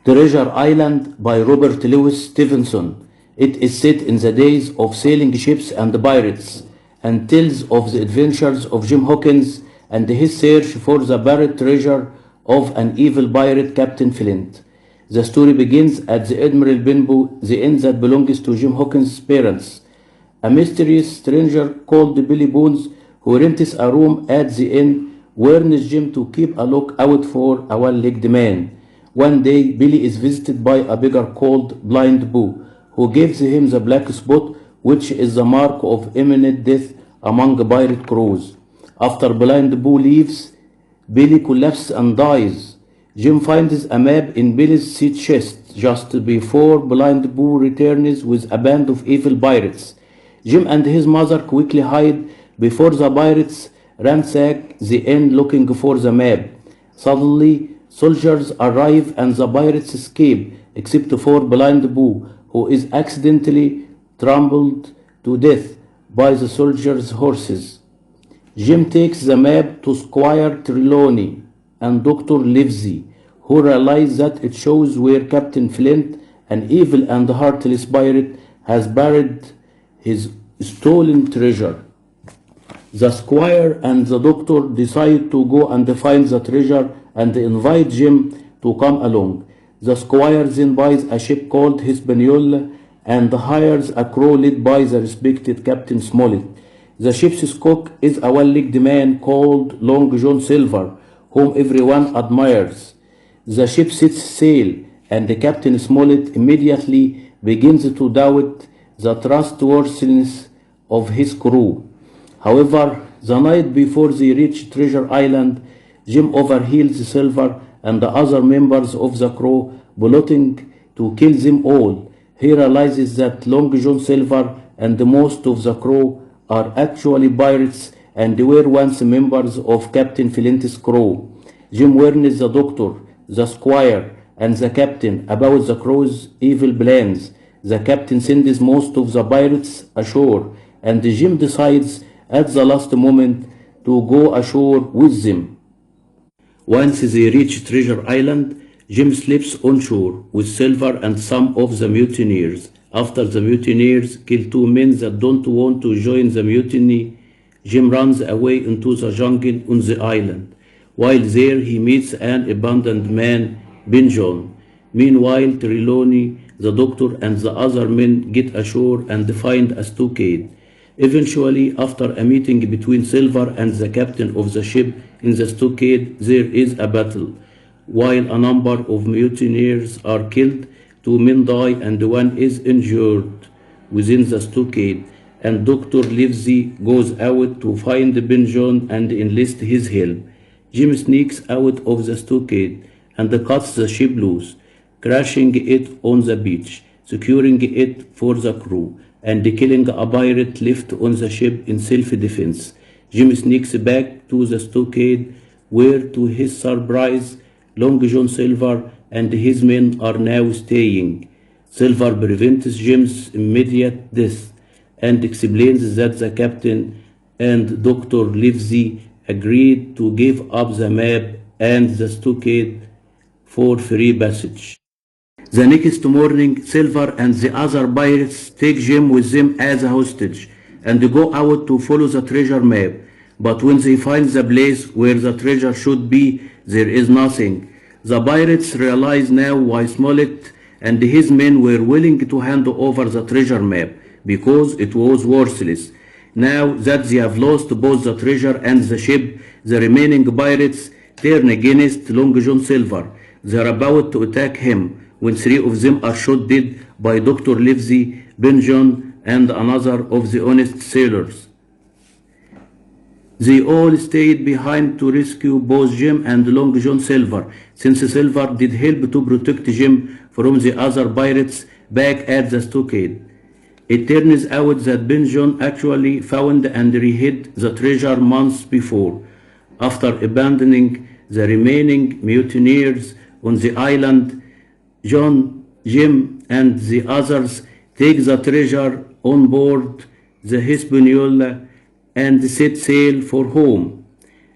Treasure Island by Robert Louis Stevenson. It is set in the days of sailing ships and pirates and tells of the adventures of Jim Hawkins and his search for the buried treasure of an evil pirate, Captain Flint. The story begins at the Admiral Benbow, the inn that belongs to Jim Hawkins' parents. A mysterious stranger called Billy Bones, who rents a room at the inn, warns Jim to keep a lookout for a one-legged man. One day, Billy is visited by a beggar called Blind Boo, who gives him the black spot, which is the mark of imminent death among pirate crews. After Blind Boo leaves, Billy collapses and dies. Jim finds a map in Billy's sea chest just before Blind Boo returns with a band of evil pirates. Jim and his mother quickly hide before the pirates ransack the inn looking for the map. Suddenly, soldiers arrive and the pirates escape, except for Blind Boo, who is accidentally trampled to death by the soldiers' horses. Jim takes the map to Squire Trelawney and Dr. Livesey, who realize that it shows where Captain Flint, an evil and heartless pirate, has buried his stolen treasure. The squire and the doctor decide to go and find the treasure and invite Jim to come along. The squire then buys a ship called Hispaniola and hires a crew led by the respected Captain Smollett. The ship's cook is a one-legged man called Long John Silver, whom everyone admires. The ship sets sail, and Captain Smollett immediately begins to doubt the trustworthiness of his crew. However, the night before they reach Treasure Island, Jim overhears Silver and the other members of the crew plotting to kill them all. He realizes that Long John Silver and most of the crew are actually pirates and were once members of Captain Flint's crew. Jim warns the doctor, the squire, and the captain about the crew's evil plans. The captain sends most of the pirates ashore, and Jim decides at the last moment to go ashore with them. Once they reach Treasure Island, Jim sleeps on shore with Silver and some of the mutineers. After the mutineers kill two men that don't want to join the mutiny, Jim runs away into the jungle on the island. While there, he meets an abandoned man, Ben John. Meanwhile, Trelawney, the doctor, and the other men get ashore and find a stockade. Eventually, after a meeting between Silver and the captain of the ship in the stockade, there is a battle. While a number of mutineers are killed, two men die and one is injured within the stockade, and Dr. Livesey goes out to find Ben John and enlist his help. Jim sneaks out of the stockade and cuts the ship loose, crashing it on the beach, securing it for the crew, and killing a pirate left on the ship in self-defense. Jim sneaks back to the stockade, where, to his surprise, Long John Silver and his men are now staying. Silver prevents Jim's immediate death and explains that the captain and Dr. Livesey agreed to give up the map and the stockade for free passage. The next morning, Silver and the other pirates take Jim with them as a hostage and go out to follow the treasure map. But when they find the place where the treasure should be, there is nothing. The pirates realize now why Smollett and his men were willing to hand over the treasure map, because it was worthless. Now that they have lost both the treasure and the ship, the remaining pirates turn against Long John Silver. They are about to attack him when three of them are shot dead by Dr. Livesey, Ben John, and another of the honest sailors. They all stayed behind to rescue both Jim and Long John Silver, since Silver did help to protect Jim from the other pirates back at the stockade. It turns out that Ben John actually found and re-hid the treasure months before. After abandoning the remaining mutineers on the island, John, Jim, and the others take the treasure on board the Hispaniola and set sail for home.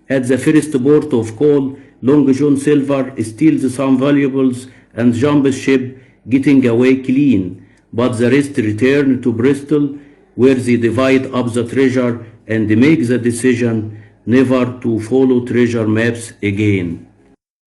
At the first port of call, Long John Silver steals some valuables and jumps ship, getting away clean, but the rest return to Bristol, where they divide up the treasure and make the decision never to follow treasure maps again.